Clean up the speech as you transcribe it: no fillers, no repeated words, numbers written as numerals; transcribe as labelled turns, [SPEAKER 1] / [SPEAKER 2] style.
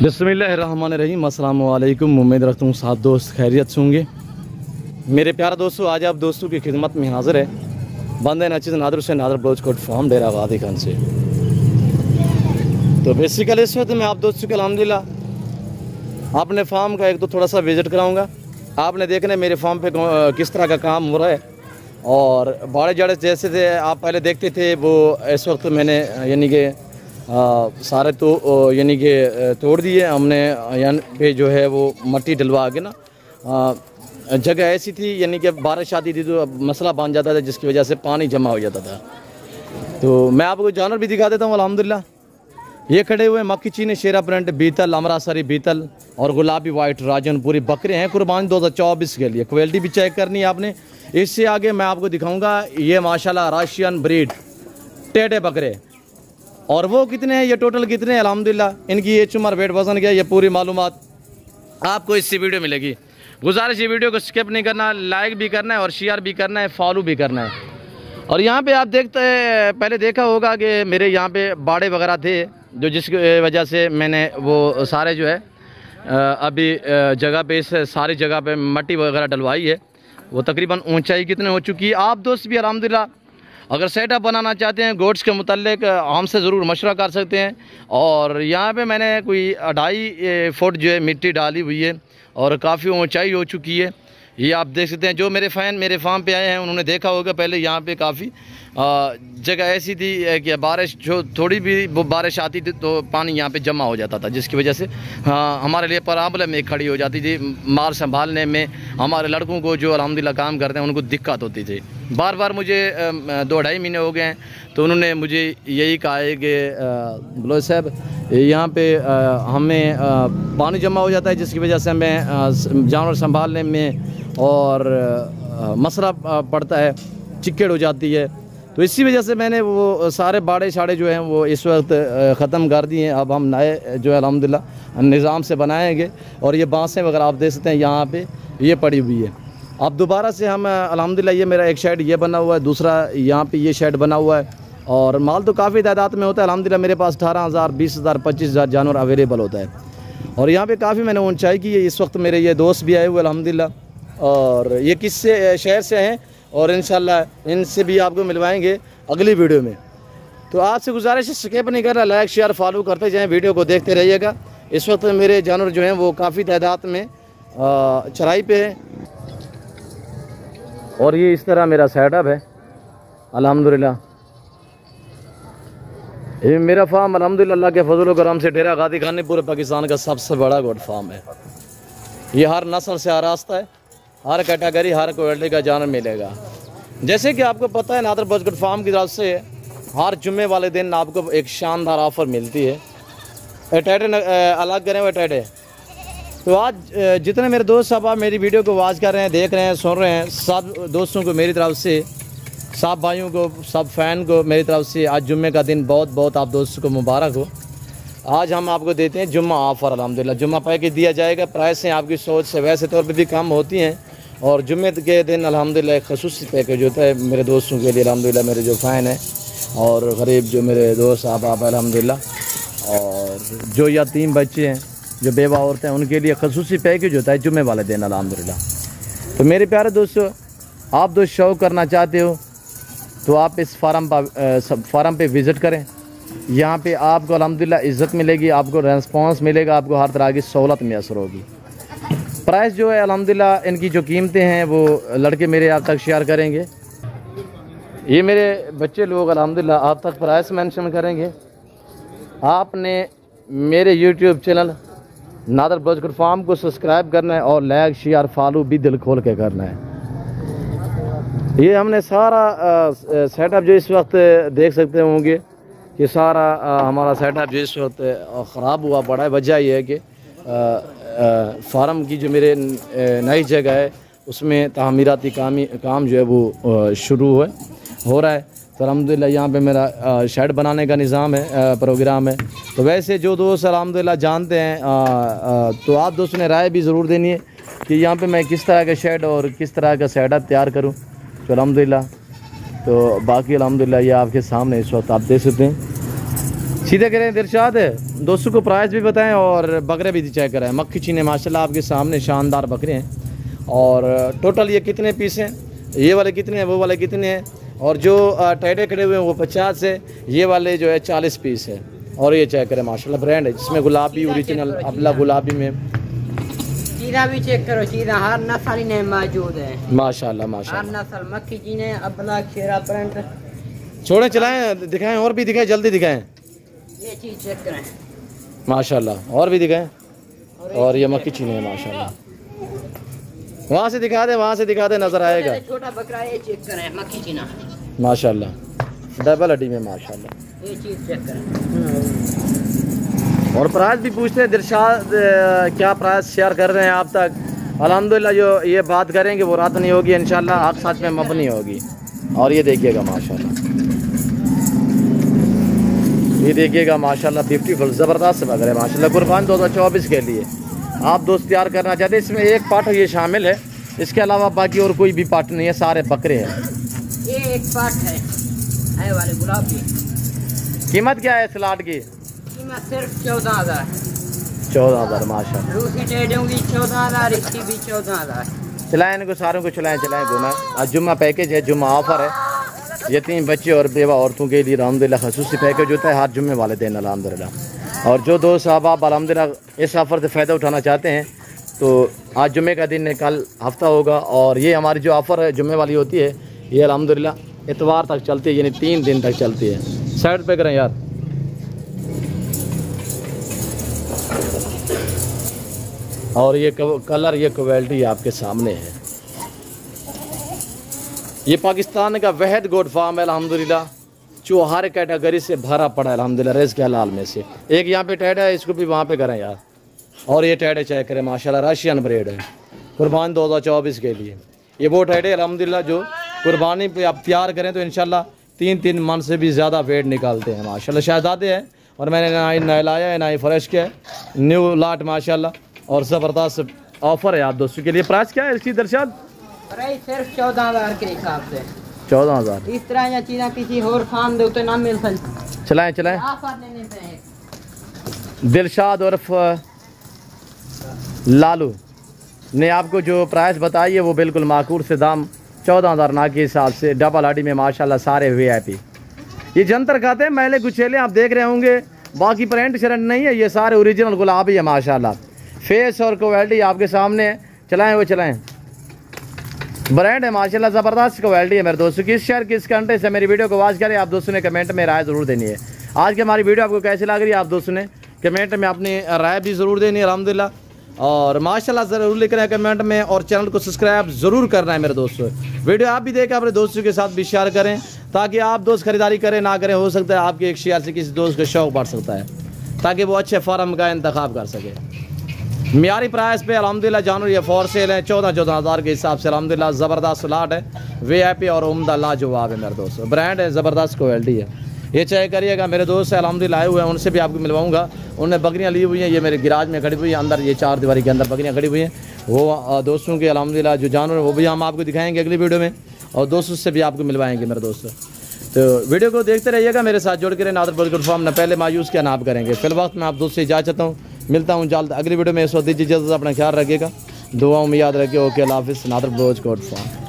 [SPEAKER 1] बिस्मिल्लाहिर्रहमानिर्रहीम। अस्सलाम वालेकुम। उम्मीद रखता हूँ साथ दोस्त खैरियत से होंगे। मेरे प्यारे दोस्तों, आज आप दोस्तों की खिदमत में हाज़िर है बंदे नचीज़ नादर से नादर बलोच कोट फार्म डेरा गादी खान से। तो बेसिकली इस वक्त मैं आप दोस्तों को अल्हम्दुलिल्लाह अपने फार्म का एक तो थोड़ा सा विज़िट कराऊँगा। आपने देखना है मेरे फार्म पे किस तरह का काम हो रहा है। और बाड़े जाड़े जैसे थे आप पहले देखते थे, वो इस वक्त मैंने यानी कि सारे तो यानी कि तोड़ दिए हमने। यानी पे जो है वो मट्टी डलवा के ना जगह ऐसी थी यानी कि बारिश आती थी तो मसला बन जाता था, जिसकी वजह से पानी जमा हो जाता था। तो मैं आपको जानवर भी दिखा देता हूँ। अल्हम्दुलिल्लाह ये खड़े हुए मक्की चीनी शेरा प्रिंट बीतल अमरासरी बीतल और गुलाबी वाइट राजनपुरी बकरे हैं कुर्बानी 2024 के लिए। क्वालिटी भी चेक करनी है आपने। इससे आगे मैं आपको दिखाऊंगा ये माशाल्लाह राशियन ब्रीड टेढ़े बकरे। और वो कितने हैं, ये टोटल कितने हैं अल्हम्दुलिल्लाह इनकी एज उम्र वेट वजन क्या, ये पूरी मालूमात आपको इससे वीडियो मिलेगी। गुजारिश ये वीडियो को स्किप नहीं करना, लाइक भी करना है और शेयर भी करना है, फॉलो भी करना है। और यहाँ पे आप देखते हैं, पहले देखा होगा कि मेरे यहाँ पे बाड़े वगैरह थे, जो जिसकी वजह से मैंने वो सारे जो है अभी जगह पे इस सारी जगह पे मट्टी वगैरह डलवाई है। वो तकरीबन ऊंचाई कितने हो चुकी है। आप दोस्त भी अल्हम्दुलिल्लाह अगर सेटअप बनाना चाहते हैं गोट्स के मुतल्लिक हमसे ज़रूर मशवरा कर सकते हैं। और यहाँ पे मैंने कोई 2.5 फुट जो है मिट्टी डाली हुई है और काफ़ी ऊंचाई हो चुकी है। ये आप देख सकते हैं। जो मेरे फ़ैन मेरे फार्म पे आए हैं उन्होंने देखा होगा पहले यहाँ पे काफ़ी जगह ऐसी थी कि बारिश जो थोड़ी भी बारिश आती थी तो पानी यहाँ पे जमा हो जाता था, जिसकी वजह से हमारे लिए प्रॉब्लम में खड़ी हो जाती थी। माल संभालने में हमारे लड़कों को जो अल्हम्दुलिल्लाह काम करते हैं उनको दिक्कत होती थी। बार बार मुझे 2-2.5 महीने हो गए हैं तो उन्होंने मुझे यही कहा है कि बलोच साहब यहाँ पे हमें पानी जमा हो जाता है, जिसकी वजह से हमें जानवर संभालने में और मसला पड़ता है, चिक्कड़ हो जाती है। तो इसी वजह से मैंने वो सारे बाड़े शाड़े जो हैं वो इस वक्त ख़त्म कर दिए हैं। अब हम नए जो है अल्हम्दुलिल्लाह निज़ाम से बनाएंगे। और ये बांसें वगैरह आप देख सकते हैं यहाँ पे ये पड़ी हुई है। अब दोबारा से हम अल्हम्दुलिल्लाह ये मेरा एक शेड ये बना हुआ है, दूसरा यहाँ पे ये शेड बना हुआ है। और माल तो काफ़ी तादाद में होता है अल्हम्दुलिल्लाह। मेरे पास 18,000 20,000 25,000 जानवर अवेलेबल होता है। और यहाँ पे काफ़ी मैंने ऊंचाई की है। इस वक्त मेरे ये दोस्त भी आए हुए अल्हम्दुलिल्लाह। और ये किस शहर से हैं और इंशाल्लाह इनसे भी आपको मिलवाएंगे अगली वीडियो में। तो आपसे गुजारिश है स्किप नहीं करना, लाइक शेयर फॉलो करते जाएँ, वीडियो को देखते रहिएगा। इस वक्त मेरे जानवर जो हैं वो काफ़ी तादाद में चराई पे है। और ये इस तरह मेरा सेटअप है अल्हम्दुलिल्लाह। ये मेरा फार्म अल्हम्दुलिल्लाह अल्लाह के फजल करम से डेरा गादी खान पूरे पाकिस्तान का सबसे बड़ा गोट फार्म है। ये हर नस्ल से आरास्ता है, हर कैटेगरी हर क्वालिटी का जानवर मिलेगा। जैसे कि आपको पता है नादर बलोच कोट फार्म की तरफ से हर जुम्मे वाले दिन आपको एक शानदार ऑफ़र मिलती है। टैटे अलग करें हुए टैटे। तो आज जितने मेरे दोस्त साहब आप मेरी वीडियो को वॉच कर रहे हैं, देख रहे हैं, सुन रहे हैं, सब दोस्तों को मेरी तरफ से, सब भाइयों को, सब फ़ैन को मेरी तरफ से आज जुम्मे का दिन बहुत बहुत आप दोस्तों को मुबारक हो। आज हम आपको देते हैं जुम्मा ऑफ़र अल्हम्दुलिल्लाह। जुम्मा पैकेज दिया जाएगा। प्राइसें आपकी सोच से वैसे तौर पे भी कम होती हैं। और जुम्मे के दिन अल्हम्दुलिल्लाह एक ख़ुसूसी पैकेज होता है मेरे दोस्तों के लिए अल्हम्दुलिल्लाह। मेरे जो फ़ैन हैं और गरीब जो मेरे दोस्त आप अल्हम्दुलिल्लाह, और जो यतीम बच्चे हैं, जो बेवा औरतें हैं, उनके लिए ख़ुसूसी पैकेज होता है जुम्मे वाले दिन अल्हम्दुलिल्लाह। तो मेरे प्यारे दोस्तों, आप दोस्त शौक़ करना चाहते हो तो आप इस फार्म पे विज़िट करें। यहाँ पे आपको अल्हम्दुलिल्लाह इज़्ज़त मिलेगी, आपको रेस्पॉन्स मिलेगा, आपको हर तरह की सहूलत मैसर होगी। प्राइस जो है अल्हम्दुलिल्लाह इनकी जो कीमतें हैं वो लड़के मेरे आप तक शेयर करेंगे। ये मेरे बच्चे लोग अल्हम्दुलिल्लाह आप तक प्राइस मेंशन करेंगे। आपने मेरे YouTube channel Nadir Baloch goat farm को सब्सक्राइब करना है और लाइक शेयर फॉलो भी दिल खोल के करना है। ये हमने सारा सेटअप जो इस वक्त देख सकते होंगे कि सारा हमारा सेटअप जो इस वक्त ख़राब हुआ पड़ा है। वजह यह है कि फार्म की जो मेरे नई जगह है उसमें तामीराती काम जो है वो शुरू हो रहा है। तो अल्हम्दुलिल्लाह यहाँ पे मेरा शेड बनाने का निज़ाम है, प्रोग्राम है। तो वैसे जो दोस्त अल्हम्दुलिल्लाह जानते हैं तो आप दोस्तों ने राय भी ज़रूर देनी है कि यहाँ पे मैं किस तरह का शेड और किस तरह का सेटअप तैयार करूँ। तो अल्हम्दुलिल्लाह तो बाकी अल्हम्दुलिल्लाह ये आपके सामने इस वक्त आप देख सकते हैं। सीधे करें दिलशाद, दोस्तों को प्राइस भी बताएं और बकरे भी चेक करें। मक्खी चीने माशाल्लाह आपके सामने शानदार बकरे हैं। और टोटल ये कितने पीस हैं, ये वाले कितने हैं, वो वाले कितने हैं, और जो टेढ़े खड़े हुए हैं वो 50 है, ये वाले जो है 40 पीस है। और ये चेक करें माशाल्लाह ब्रांड है जिसमें गुलाबी ओरिजिनल अबला गुलाबी में
[SPEAKER 2] चीज़ा भी चेक करो, चीज़ा हर नस्ल में मौजूद है
[SPEAKER 1] माशाल्लाह माशाल्लाह।
[SPEAKER 2] हर नस्ल मक्खी चीने अबला शेरा प्रिंट।
[SPEAKER 1] छोड़ें चलाएं, दिखाएं और भी दिखाएं, जल्दी दिखाएं।
[SPEAKER 2] ये चीज़ चेक करें
[SPEAKER 1] माशाल्लाह, और भी दिखाएं। और ये मक्खी चीनी है माशाल्लाह, वहाँ से दिखा दे, वहाँ से दिखा दे, नजर आएगा।
[SPEAKER 2] छोटा बकरा ये चेक करें, मक्खी चीना
[SPEAKER 1] माशाल्लाह डबल हड्डी में माशाल्लाह।
[SPEAKER 2] ये चीज़ चेक करें।
[SPEAKER 1] और प्राइस भी पूछते हैं दिलशाद, क्या प्राइस शेयर कर रहे हैं आप तक। अल्हम्दुलिल्लाह जो ये बात करेंगे वो रात नहीं होगी इंशाल्लाह, आप साथ में मबनी होगी। और ये देखिएगा माशाल्लाह, ये देखिएगा माशाल्लाह ब्यूटीफुल ज़बरदस्त बकरे है माशाल्लाह। कुर्बान 2024 के लिए आप दोस्त तैयार करना चाहते हैं। इसमें एक पार्ट ये शामिल है, इसके अलावा बाकी और कोई भी पार्ट नहीं है, सारे बकरे हैं।
[SPEAKER 2] ये एक पार्ट है वाले गुलाबी।
[SPEAKER 1] कीमत क्या है स्लाट की?
[SPEAKER 2] कीमत सिर्फ 14,000।
[SPEAKER 1] 14,000 माशाल्लाह।
[SPEAKER 2] रूसी टेढ़े होंगी 14,000, इसकी भी 14,000।
[SPEAKER 1] चलाएं इनको सारों को, चलाएं घुमा। आज जुम्मा पैकेज है, जुम्मा ऑफर है। यतीम बच्चे और बेवा औरतों के लिए अल्हम्दुलिल्लाह खसूसी पैकेज होता है हर जुम्मे वाले दिन अल्हम्दुलिल्लाह। और जो दोस्त साहब आप अल्हम्दुलिल्लाह इस ऑफ़र से फ़ायदा उठाना चाहते हैं तो आज जुम्मे का दिन है, कल हफ्ता होगा। और ये हमारी जो ऑफ़र है जुम्मे वाली होती है ये अल्हम्दुलिल्लाह इतवार तक चलती है, यानी 3 दिन तक चलती है। साइड पे करें यार। और ये कलर, ये क्वालिटी आपके सामने है। ये पाकिस्तान का वहद गोट फार्म है अल्हम्दुलिल्लाह, जो हर कैटेगरी से भरा पड़ा है अल्हम्दुलिल्लाह, रिज़्क़ के हलाल में से। एक यहाँ पे टैड है, इसको भी वहाँ पे करें यार। और ये टैड चेक करें माशाल्लाह, रशियन ब्रेड है, कुर्बान 2024 के लिए। ये वो टैड है अल्हम्दुलिल्लाह जो कुर्बानी पे आप तैयार करें तो इंशाल्लाह 3 मन से भी ज़्यादा वेट निकालते हैं माशाल्लाह। शहजादे हैं और मैंने ना ही नहलाया है ना ही फ्रेश किया है, न्यू लाट माशाल्लाह। और ज़बरदस्त ऑफ़र है आप दोस्तों के लिए। प्राइस क्या है इसकी दर्शाद?
[SPEAKER 2] प्राइस सिर्फ 14,000 के हिसाब से।
[SPEAKER 1] 14,000।
[SPEAKER 2] इस तरह या चीज़ें किसी और फार्म दे उतने ना मिल सकती।
[SPEAKER 1] चलाएं दिलशाद उर्फ लालू ने आपको जो प्राइस बताई है वो बिल्कुल माकूल से दाम 14,000 ना के हिसाब से, डबल हड्डी में माशाल्लाह सारे VIP। ये जंतर खाते हैं मैले गुछेले आप देख रहे होंगे, बाकी प्रिंट शरंट नहीं है, ये सारे ओरिजिनल गुलाबी है माशाल्लाह। फेस और क्वालिटी आपके सामने है। चलाएं वो चलाएं, ब्रांड है माशाल्लाह, ज़बरदस्त क्वालिटी है। मेरे दोस्तों किस शहर किस कंट्री से मेरी वीडियो को वॉच करें, आप दोस्तों ने कमेंट में राय ज़रूर देनी है। आज की हमारी वीडियो आपको कैसी लग रही है आप दोस्तों ने कमेंट में अपनी राय भी ज़रूर देनी है अल्हम्दुलिल्लाह। और माशाल्लाह ज़रूर लिख रहे हैं कमेंट में, और चैनल को सब्सक्राइब ज़रूर करना है मेरे दोस्तों। वीडियो आप भी देखें, अपने दोस्तों के साथ भी शेयर करें ताकि आप दोस्त खरीदारी करें ना करें, हो सकता है आपके एक शेयर से किसी दोस्त का शौक़ बढ़ सकता है, ताकि वो अच्छे फार्म का इंतखाब कर सके। मियारी प्राइस पे अल्हम्दुलिल्लाह जानवर ये फॉर सेल है 14,000 के हिसाब से अल्हम्दुलिल्लाह। ज़बरदस्त स्लाट है, VIP और उम्दा लाजवाब है मेरे दोस्तों, ब्रांड है, ज़बरदस्त क्वालिटी है। ये चेक करिएगा, मेरे दोस्त अल्हम्दुलिल्लाह आए हुए हैं, उनसे भी आपको मिलवाऊंगा। उन्होंने बकरियां ली हुई हैं, ये मेरे गिराज में खड़ी हुई हैं, अंदर ये 4 दीवारी के अंदर बकरियां खड़ी हुई हैं। वो दोस्तों के अल्हम्दुलिल्लाह जो जानवर है वो भी हम आपको दिखाएंगे अगली वीडियो में, और दोस्तों से भी आपको मिलवाएंगे मेरे दोस्तों। तो वीडियो को देखते रहिएगा, मेरे साथ जुड़ कर नादर गुड फार्म न पहले मायूस क्या नाप करेंगे। फिल वक्त मैं आप दोस्त से इजाज़त हूँ, मिलता हूँ जल्द अगली वीडियो में। इस वक्त दीजिए इजाज़त, अपना ख्याल रखिएगा, दुआओं में याद रखिए। ओके अल्लाह हाफ़िज़। Nadir goat farm.